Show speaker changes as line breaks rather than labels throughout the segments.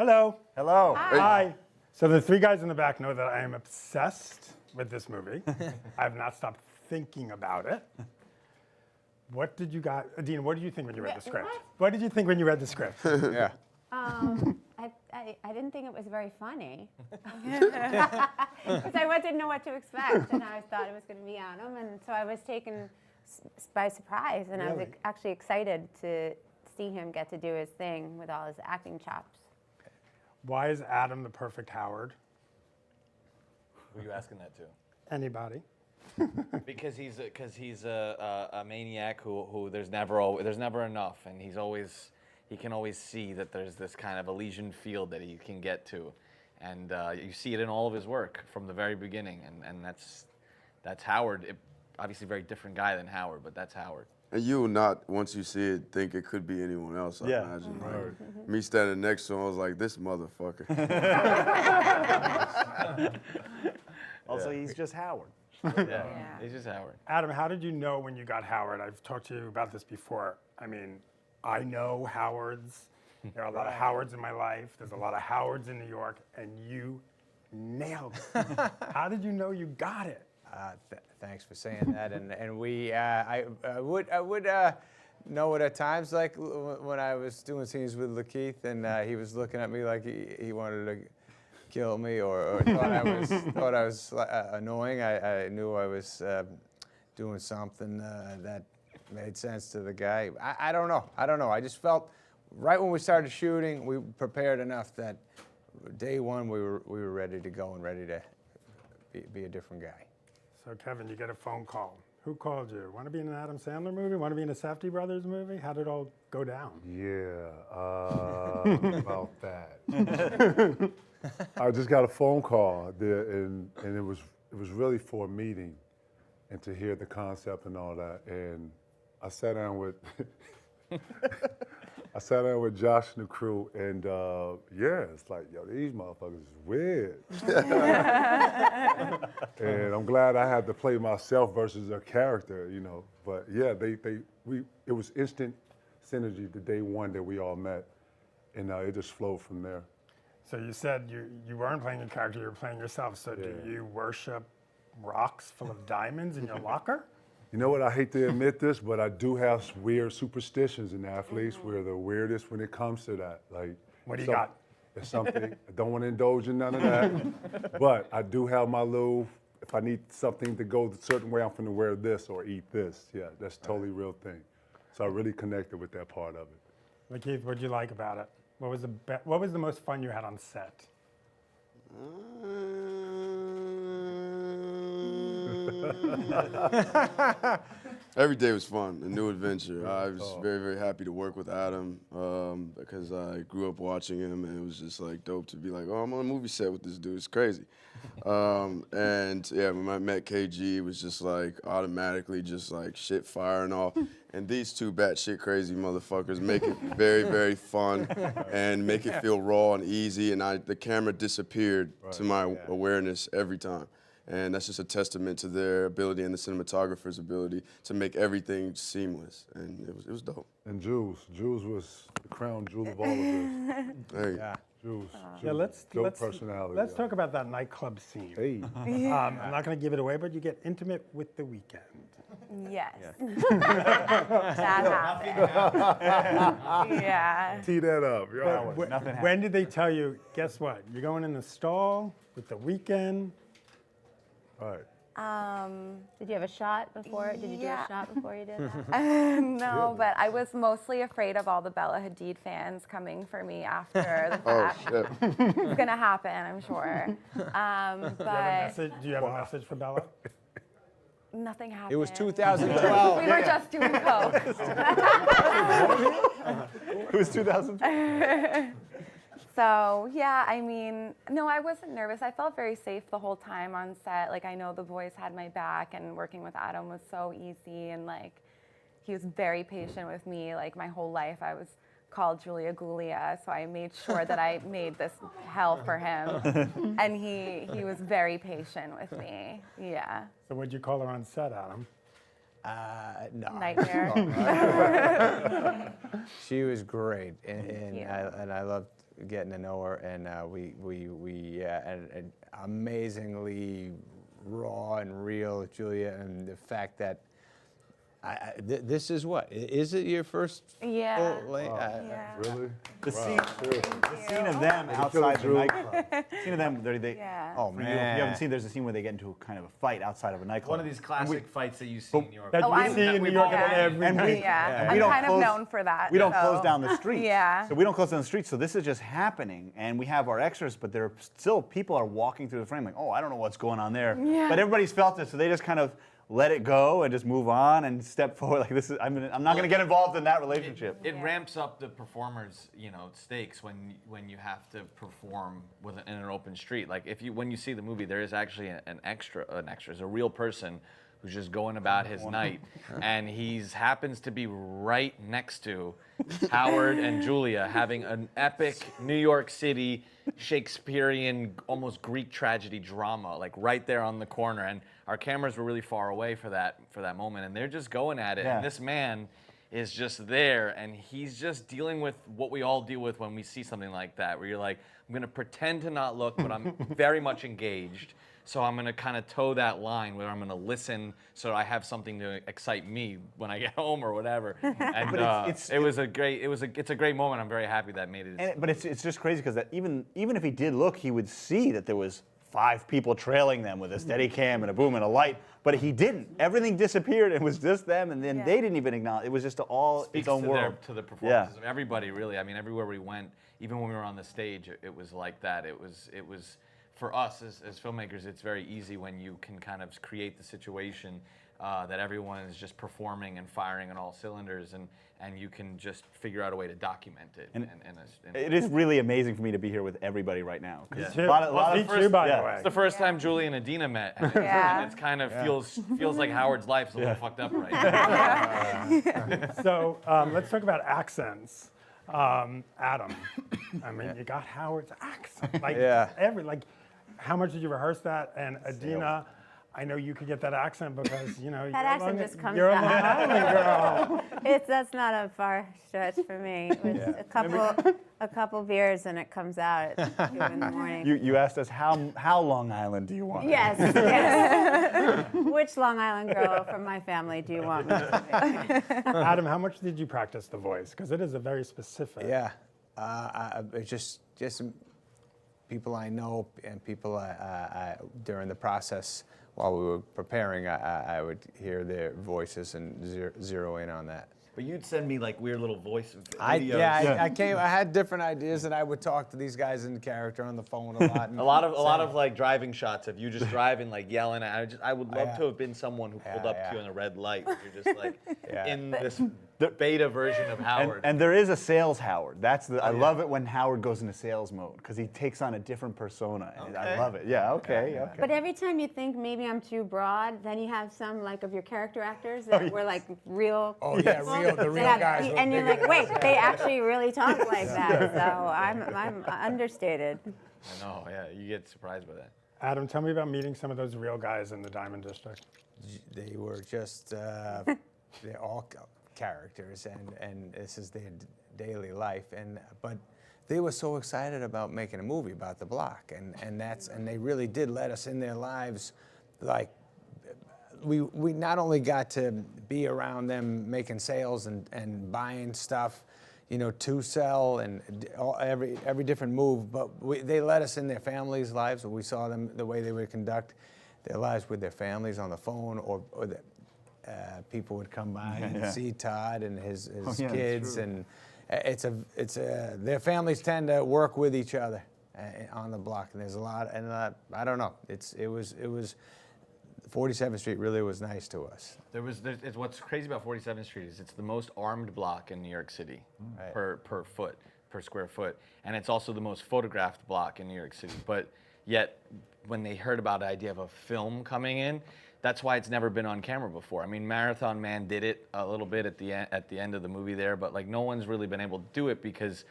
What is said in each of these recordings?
Hello.
Hello.
Hi. So the three guys in the back know that I am obsessed with this movie. I have not stopped thinking about it. What did you guys, Adina, what did you think when you read the script? What did you think when you read the script?
Yeah.
I didn't think it was very funny. Because I didn't know what to expect, and I thought it was going to be Adam, and so I was taken by surprise, and I was actually excited to see him get to do his thing with all his acting chops.
Why is Adam the perfect Howard?
Who are you asking that to?
Anybody?
Because he's a maniac who there's never enough, and he can always see that there's this kind of Elysian field that he can get to, and you see it in all of his work from the very beginning, and that's Howard. Obviously, a very different guy than Howard, but that's Howard.
And you will not, once you see it, think it could be anyone else, I imagine. Like, me standing next to him, I was like, this motherfucker.
Also, he's just Howard.
Yeah, he's just Howard.
Adam, how did you know when you got Howard? I've talked to you about this before. I mean, I know Howards. There are a lot of Howards in my life. There's a lot of Howards in New York, and you nailed it. How did you know you got it?
Thanks for saying that, and we I would know it at times, like when I was doing scenes with Lakeith, and he was looking at me like he wanted to kill me, or thought I was annoying. I knew I was doing something that made sense to the guy. I don't know. I just felt right when we started shooting, we prepared enough that day one we were ready to go and ready to be a different guy.
So, Kevin, you get a phone call. Who called you? Want to be in an Adam Sandler movie? Want to be in a Safdie Brothers movie? How did it all go down?
Yeah, about that. I just got a phone call there, and it was really for a meeting, and to hear the concept and all that. And I sat down with Josh and the crew, and it's like, yo, these motherfuckers is weird. And I'm glad I had to play myself versus a character, you know. But yeah, it was instant synergy the day one that we all met, and it just flowed from there.
So you said you weren't playing a character, you were playing yourself. So do you worship rocks full of diamonds in your locker?
You know what, I hate to admit this, but I do have weird superstitions in athletes. We're the weirdest when it comes to that. Like,
what do you got?
It's something, I don't want to indulge in none of that, but I do have my little, if I need something to go a certain way, I'm going to wear this or eat this. Yeah, that's totally real thing. So I really connected with that part of it.
Lakeith, what did you like about it? What was the most fun you had on set?
Every day was fun, a new adventure. I was very, very happy to work with Adam because I grew up watching him, and it was just like dope to be like, oh, I'm on a movie set with this dude. It's crazy. And yeah, when I met KG, it was just like automatically just like shit firing off. And these two batshit crazy motherfuckers make it very, very fun and make it feel raw and easy. And the camera disappeared to my awareness every time. And that's just a testament to their ability and the cinematographer's ability to make everything seamless. And it was dope.
And Jules was the crown jewel of all of this.
Hey.
Yeah.
Jules,
let's
personality.
Let's talk about that nightclub scene.
Hey.
I'm not going to give it away, but you get intimate with The Weeknd.
Yes. That happened. Yeah.
Tee that up.
When did they tell you, guess what? You're going in the stall with The Weeknd?
All right.
Did you have a shot before? Did you do a shot before you did that?
No, but I was mostly afraid of all the Bella Hadid fans coming for me after the fact.
Oh, shit.
It's gonna happen, I'm sure. But
Do you have a message for Bella?
nothing happened.
It was 2012.
We were just doing coke.
It was 2012.
So yeah, I mean, no, I wasn't nervous. I felt very safe the whole time on set. Like, I know the boys had my back, and working with Adam was so easy, and like, he was very patient with me. Like, my whole life I was called Julia Gulia, so I made sure that I made this hell for him. And he was very patient with me. Yeah.
So what'd you call her on set, Adam?
No.
Nightmare.
She was great, and I loved getting to know her, and we and amazingly raw and real, Julia, and the fact that this is what? Is it your first?
Yeah.
Yeah.
Really?
The
Wow,
scene,
seriously.
the scene of them
Way to kill
outside
it,
the
Drew.
nightclub. Scene of them, they
Yeah.
oh man, if you
Man.
haven't seen, there's a scene where they get into kind of a fight outside of a nightclub.
One of these classic fights that you see in New York.
That
Oh,
you
I'm-
see in New
we've
York
all-
every
and
night.
we,
Yeah,
and
I'm
we don't
kind
close,
of known for that.
We don't
so.
close down the streets.
Yeah.
So we don't close down the streets. So this is just happening, and we have our extras, but there are still people are walking through the frame like, oh, I don't know what's going on there.
Yeah.
But everybody's felt it, so they just kind of let it go and just move on and step forward. Like this is, I'm not going to get involved in that relationship.
It ramps up the performer's, stakes when you have to perform in an open street. Like when you see the movie, there is actually an extra, is a real person who's just going about his night, and happens to be right next to Howard and Julia having an epic New York City Shakespearean, almost Greek tragedy drama, like right there on the corner. And our cameras were really far away for that moment, and they're just going at it.
Yeah.
And this man is just there, and he's just dealing with what we all deal with when we see something like that, where you're like, I'm gonna pretend to not look, but I'm very much engaged. So I'm gonna kind of toe that line where I'm gonna listen, so I have something to excite me when I get home or whatever. And it's a great moment. I'm very happy that made it.
But it's just crazy because even if he did look, he would see that there was 5 people trailing them with a steady cam and a boom and a light. But he didn't. Everything disappeared. It was just them, and then they didn't even acknowledge. It was just all
Speaks
its own
to
world.
to the performances of everybody, really. I mean, everywhere we went, even when we were on the stage, it was like that. It was for us as filmmakers, it's very easy when you can kind of create the situation that everyone is just performing and firing on all cylinders, and you can just figure out a way to document it.
It is really amazing for me to be here with everybody right now. 'Cause
Me too.
a lot
Me
of
too, by the way.
It's the first time Julie and Adina met, and it's kind of feels like Howard's life is a little fucked up right now.
So let's talk about accents. Adam, I mean, you got Howard's accent. Like, how much did you rehearse that? And Adina, I know you could get that accent because,
That accent just comes
you're a
out.
Long Island girl.
That's not a far stretch for me. It was a couple beers and it comes out at 2 in the morning.
You asked us how Long Island do you want?
Yes. Which Long Island girl from my family do you want me to be?
Adam, how much did you practice the voice? Because it is a very specific.
Yeah, it's just people I know and people I during the process while we were preparing, I would hear their voices and zero in on that.
But you'd send me like weird little voice videos.
I had different ideas, and I would talk to these guys in character on the phone a lot.
A lot of like driving shots of you just driving, like yelling. I would love to have been someone who pulled up to you in a red light. You're just like in this beta version of Howard.
And there is a sales Howard. I love it when Howard goes into sales mode because he takes on a different persona. And I love it. Yeah. Okay.
But every time you think maybe I'm too broad, then you have some like of your character actors that were like real.
Oh yeah, the real guys.
And you're like, wait, they actually really talk like that. So I'm understated.
I know. Yeah, you get surprised by that.
Adam, tell me about meeting some of those real guys in the Diamond District.
They were just they're all characters, and this is their daily life. But they were so excited about making a movie about the block, and they really did let us in their lives. Like we not only got to be around them making sales and buying stuff, to sell and every different move, but they let us in their families' lives. We saw them the way they would conduct their lives with their families on the phone, or people would come by and see Todd and his kids, and their families tend to work with each other on the block, and there's a lot, and I don't know, it was 47th Street really was nice to us.
It's what's crazy about 47th Street is it's the most armed block in New York City per square foot, and it's also the most photographed block in New York City. But yet, when they heard about the idea of a film coming in, that's why it's never been on camera before. I mean, Marathon Man did it a little bit at the end of the movie there, but like no one's really been able to do it because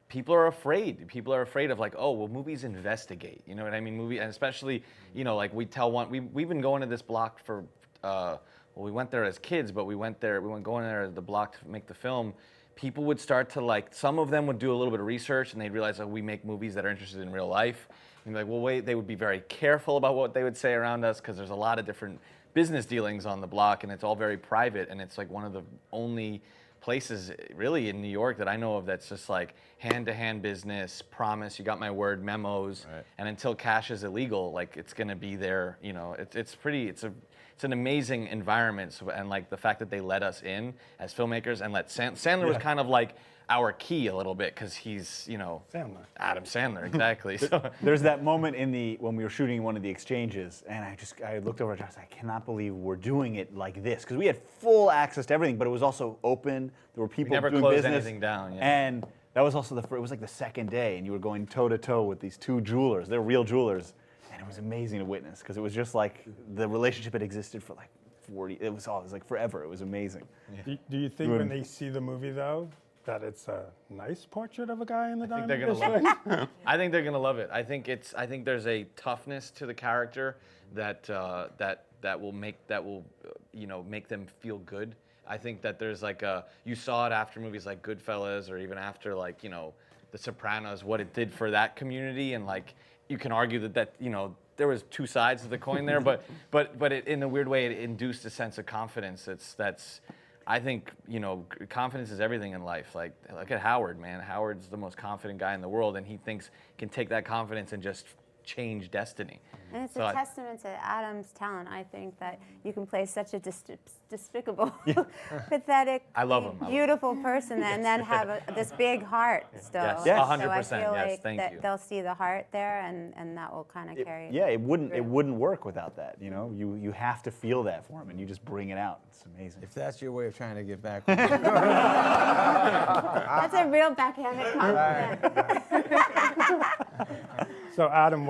people are afraid. People are afraid of like, oh, well, movies investigate. You know what I mean? And especially, like we tell we've been going to this block for, we went there as kids, but we went going there as the block to make the film. people would start to like, some of them would do a little bit of research and they'd realize, oh, we make movies that are interested in real life. And you're like, well, wait, they would be very careful about what they would say around us because there's a lot of different business dealings on the block and it's all very private. And it's like one of the only places really in New York that I know of that's just like hand-to-hand business, promise, you got my word, memos, and until cash is illegal, like it's gonna be there, you know, it's an amazing environment. So, and like the fact that they let us in as filmmakers and let Sandler was kind of like our key a little bit because he's, you know, Adam Sandler, exactly. So
there's that moment when we were shooting one of the exchanges, and I looked over at Josh. I cannot believe we're doing it like this because we had full access to everything, but it was also open. There were people
never
doing
closed
business,
anything down. Yeah.
And that was also it was like the second day, and you were going toe to toe with these two jewelers. They're real jewelers, and it was amazing to witness because it was just like the relationship had existed for like 40. It was like forever. It was amazing.
Do you think when they see the movie though, that it's a nice portrait of a guy in the diamond district?
I think they're gonna love it. I think there's a toughness to the character that will make them feel good. I think that there's like you saw it after movies like Goodfellas or even after like, you know, The Sopranos, what it did for that community, and like you can argue that you know there was two sides of the coin there, but it, in a weird way it induced a sense of confidence. That's I think, you know, confidence is everything in life. Like, look at Howard, man. Howard's the most confident guy in the world, and he thinks he can take that confidence and just change destiny.
And it's a testament to Adam's talent, I think, that you can play such a despicable, pathetic, beautiful person and then have this big heart still.
Yes,
So
100%.
I feel like
Thank you.
they'll see the heart there, and that will kind of carry.
Yeah, it wouldn't work without that. You know, you have to feel that for him, and you just bring it out. It's amazing.
If that's your way of trying to get back.
That's a real backhanded compliment.
So Adam,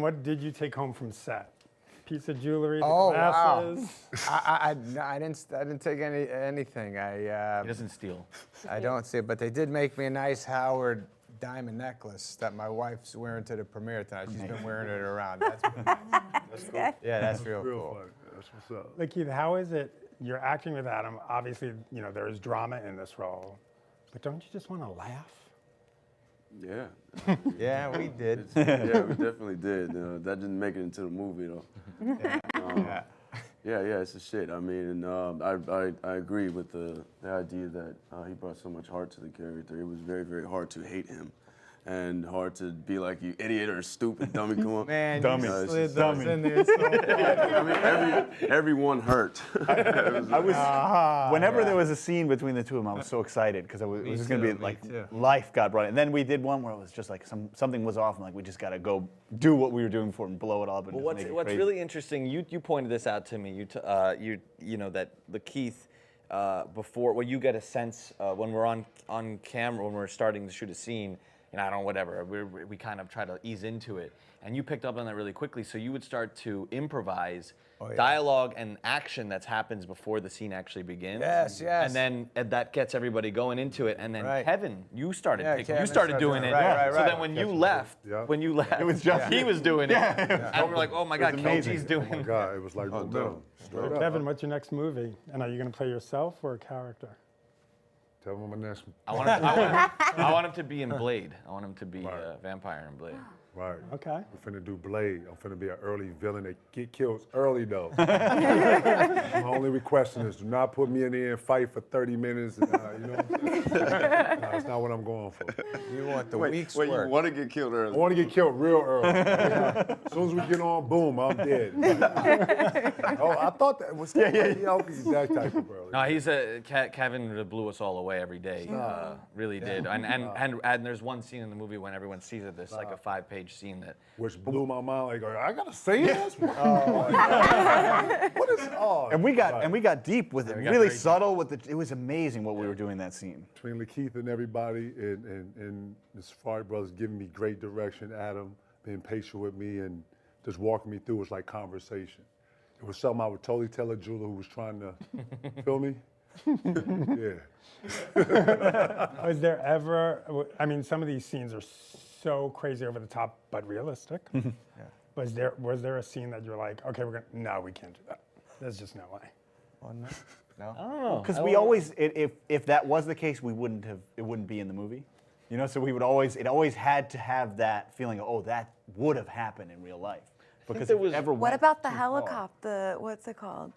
what did you take home from set? Piece of jewelry, the glasses?
Wow. I didn't take anything.
He doesn't steal.
I don't see it, but they did make me a nice Howard diamond necklace that my wife's wearing to the premiere tonight. She's been wearing it around. That's cool. Yeah, that's real cool.
Funny. That's what's up.
Like, Keith, how is it? You're acting with Adam. Obviously, you know, there is drama in this role. But don't you just want to laugh?
Yeah.
Yeah, we did.
Yeah, we definitely did. That didn't make it into the movie though. Yeah, it's a shit. I mean, I agree with the idea that he brought so much heart to the character. It was very, very hard to hate him, and hard to be like, you idiot or stupid dummy. Come on,
Man,
Dummy.
you slid
Dummy.
those in there so
I mean, everyone hurt.
Whenever there was a scene between the two of them, I was so excited because it was just going to be like life got brought in. And then we did one where it was just like something was off, and like we just got to go do what we were doing before and blow it up. And
Well,
just make it
what's
crazy.
really interesting, you pointed this out to me. You know that the Keith before, well, you get a sense when we're on camera, when we're starting to shoot a scene. And I don't know, whatever, we kind of try to ease into it. And you picked up on that really quickly, so you would start to improvise dialogue and action that happens before the scene actually begins.
Yes.
And that gets everybody going into it. And then Kevin, you started
Kevin
started doing it.
Right.
So then when you left, it was just he was doing it. And we're like, oh my God, Kelty's doing
Oh my
it.
God, it was like momentum. Straight up.
Kevin, what's your next movie? And are you going to play yourself or a character?
Tell me my next one.
I want him to be in Blade. I want him to be a vampire in Blade.
Right.
Okay.
I'm finna do Blade. I'm finna be an early villain that get killed early though. My only request is do not put me in there and fight for 30 minutes. And, you know what I'm saying? No, that's not what I'm going for.
You want the week's
Wait,
work.
you want to get killed
I
early?
want to get killed real early. As soon as we get on, boom, I'm dead. Oh, I thought that was okay, that type of early.
No, he's Kevin blew us all away every day. Really did. And there's one scene in the movie when everyone sees it. There's like a 5-page scene that.
Which blew my mind. Like, I gotta say this. What is? Oh,
And we got deep with it,
we got
really
very
subtle with it. It was amazing what we were doing that scene.
between Lakeith and everybody, and the Safari brothers giving me great direction, Adam being patient with me and just walking me through was like conversation. It was something I would totally tell a jeweler who was trying to feel me. Yeah.
Was there ever, I mean, some of these scenes are so crazy over the top, but realistic. Was there a scene that you're like, okay, no, we can't do that. There's just no way.
Oh, no. No.
I don't know.
Because
I
we
don't-
always, if that was the case, it wouldn't be in the movie. You know, so we would always, it always had to have that feeling of, oh, that would have happened in real life. Because
there
if
was-
it ever
What
went
about the
too far-
helicopter? What's it called?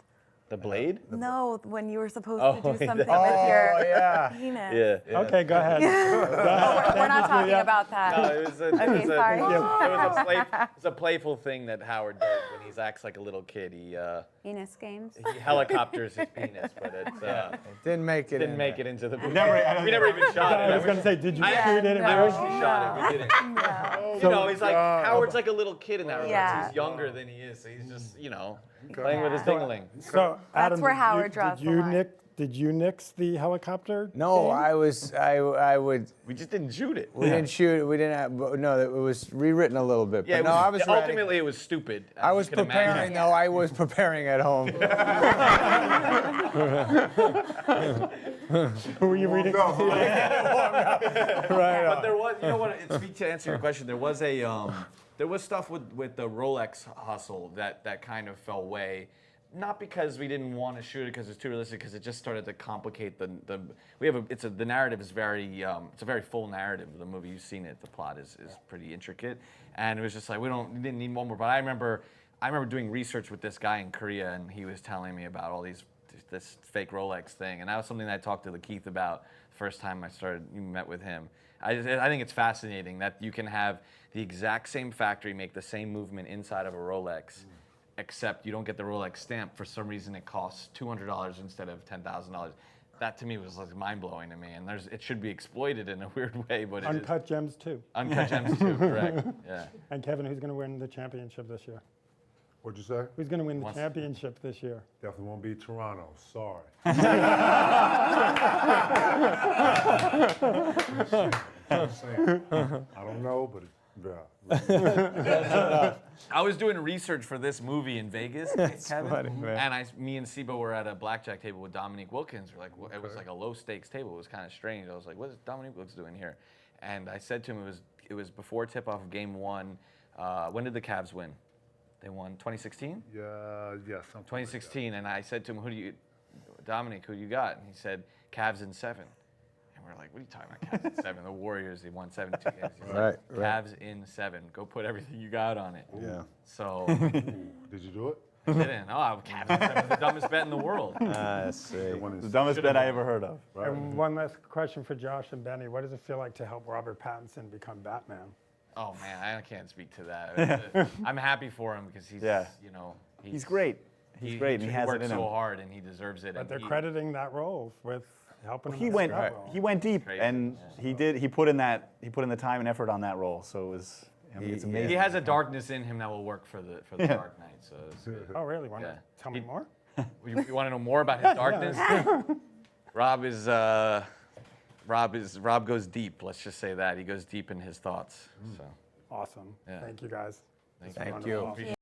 The Blade?
No, when you were supposed
Oh,
to do
yeah.
something
Oh,
with your
yeah.
penis.
Yeah.
Okay, go ahead.
We're not talking about that.
No, it was a,
Okay, sorry.
it was a playful thing that Howard does when he acts like a little kid.
Venus games.
He helicopters his penis, but it
Didn't make it.
didn't
in
make
there.
it into the movie.
Never-
we never even shot it.
I was going to say, did you shoot it?
I wish we shot it. We didn't. You know, he's like Howard's like a little kid in that regard.
Yeah.
He's younger than he is, so he's just playing with his dingling.
So, Adam,
where
did
Howard draws the line.
Did you nix the helicopter?
No,
game?
I would.
We just didn't shoot it.
We didn't shoot it. We didn't have. No, it was rewritten a little bit.
Yeah,
but
it
no,
was,
I was ready.
ultimately it was stupid.
I was
as you can
preparing.
imagine.
No, I was preparing at home.
Who were you reading?
Right.
But there was, you know what? To answer your question, there was stuff with the Rolex hustle that kind of fell away. Not because we didn't want to shoot it because it's too realistic, because it just started to complicate the narrative is very it's a very full narrative of the movie. You've seen it. The plot is pretty intricate, and it was just like we didn't need one more. But I remember doing research with this guy in Korea, and he was telling me about all this fake Rolex thing, and that was something that I talked to Lakeith about the first time I met with him. I think it's fascinating that you can have the exact same factory make the same movement inside of a Rolex. Except you don't get the Rolex stamp. For some reason, it costs $200 instead of $10,000. That to me was like mind-blowing to me, and it should be exploited in a weird way, but
Uncut Gems too.
Uncut Gems too, correct? Yeah.
And Kevin, who's going to win the championship this year?
What'd you say?
Who's going to win the
Once-
championship this year?
Definitely won't be Toronto. Sorry. Just saying. I don't know, but yeah.
I was doing research for this movie in Vegas, Kevin,
funny, man.
and me and Sibo were at a blackjack table with Dominique Wilkins. We're like, it was like a low-stakes table. It was kind of strange. I was like, what is Dominique Wilkins doing here? And I said to him, it was before tip-off of Game 1. When did the Cavs win? They won 2016?
Yeah, something
2016, and I said to him, Dominic, who you got? And he said, Cavs in 7. And we're like, what are you talking about, Cavs in 7? The Warriors, they won 72 games. He's like,
Right.
Cavs in 7. Go put everything you got on it.
Yeah.
So,
like that. Did you do it?
I didn't. Oh, Cavs in 7 is the dumbest bet in the world.
I see.
One is-
The dumbest bet I ever heard of.
right?
And one last question for Josh and Benny. What does it feel like to help Robert Pattinson become Batman?
Oh, man, I can't speak to that. I'm happy for him because he's,
Yeah. He's great. He's great, and he has it
worked
in him.
so hard, and he deserves it.
But
and
they're
he-
crediting that role with helping him.
He
get
went
that role.
he went deep,
Crazy,
and he put in the time and effort on that role. So it was. I mean, it's amazing.
He has a darkness in him that will work for the Dark Knight. So it's good.
Oh, really? Want to
Yeah.
tell me more?
You want to know more about his darkness? Rob goes deep. Let's just say that he goes deep in his thoughts. So
Awesome.
Yeah.
Thank you, guys. This was
Thank you.
wonderful.